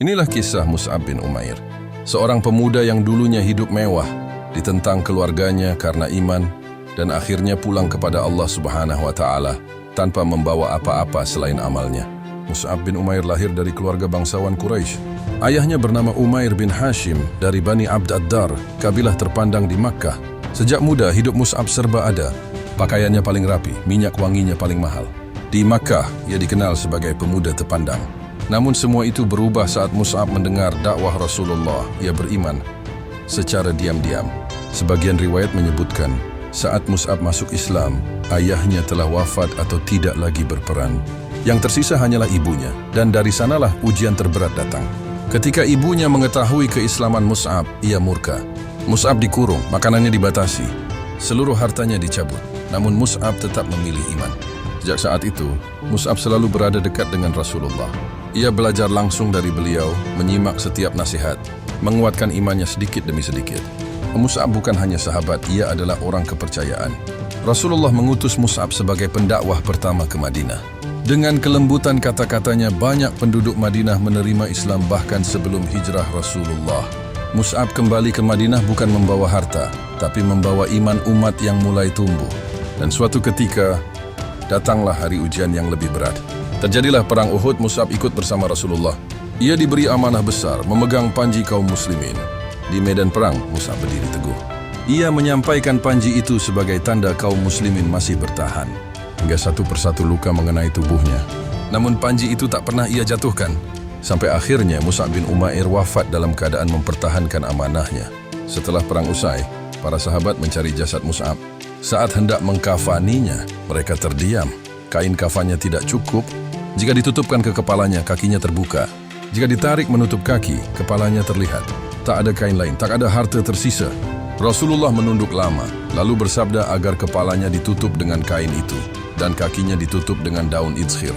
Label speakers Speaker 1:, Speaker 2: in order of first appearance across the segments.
Speaker 1: Inilah kisah Mus'ab bin Umair, seorang pemuda yang dulunya hidup mewah, ditentang keluarganya karena iman, dan akhirnya pulang kepada Allah Subhanahu wa Ta'ala tanpa membawa apa-apa selain amalnya. Mus'ab bin Umair lahir dari keluarga bangsawan Quraisy. Ayahnya bernama Umair bin Hashim dari Bani Abd ad-Dar, kabilah terpandang di Makkah. Sejak muda hidup Mus'ab serba ada. Pakaiannya paling rapi, minyak wanginya paling mahal. Di Makkah, ia dikenal sebagai pemuda terpandang. Namun semua itu berubah saat Mus'ab mendengar dakwah Rasulullah. Ia beriman secara diam-diam. Sebagian riwayat menyebutkan, saat Mus'ab masuk Islam, ayahnya telah wafat atau tidak lagi berperan. Yang tersisa hanyalah ibunya, dan dari sanalah ujian terberat datang. Ketika ibunya mengetahui keislaman Mus'ab, ia murka. Mus'ab dikurung, makanannya dibatasi, seluruh hartanya dicabut. Namun Mus'ab tetap memilih iman. Sejak saat itu, Mus'ab selalu berada dekat dengan Rasulullah. Ia belajar langsung dari beliau, menyimak setiap nasihat, menguatkan imannya sedikit demi sedikit. Mus'ab bukan hanya sahabat, ia adalah orang kepercayaan. Rasulullah mengutus Mus'ab sebagai pendakwah pertama ke Madinah. Dengan kelembutan kata-katanya, banyak penduduk Madinah menerima Islam bahkan sebelum hijrah Rasulullah. Mus'ab kembali ke Madinah bukan membawa harta, tapi membawa iman umat yang mulai tumbuh. Dan suatu ketika, datanglah hari ujian yang lebih berat. Terjadilah perang Uhud. Mus'ab ikut bersama Rasulullah. Ia diberi amanah besar, memegang panji kaum muslimin. Di medan perang, Mus'ab berdiri teguh. Ia menyampaikan panji itu sebagai tanda kaum muslimin masih bertahan. Hingga satu persatu luka mengenai tubuhnya. Namun panji itu tak pernah ia jatuhkan. Sampai akhirnya Mus'ab bin Umair wafat dalam keadaan mempertahankan amanahnya. Setelah perang usai, para sahabat mencari jasad Mus'ab. Saat hendak mengkafaninya, mereka terdiam. Kain kafannya tidak cukup. Jika ditutupkan ke kepalanya, kakinya terbuka. Jika ditarik menutup kaki, kepalanya terlihat. Tak ada kain lain, tak ada harta tersisa. Rasulullah menunduk lama, lalu bersabda agar kepalanya ditutup dengan kain itu, dan kakinya ditutup dengan daun idkhir.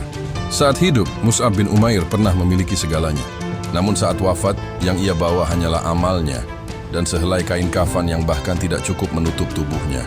Speaker 1: Saat hidup, Mus'ab bin Umair pernah memiliki segalanya. Namun saat wafat, yang ia bawa hanyalah amalnya, dan sehelai kain kafan yang bahkan tidak cukup menutup tubuhnya.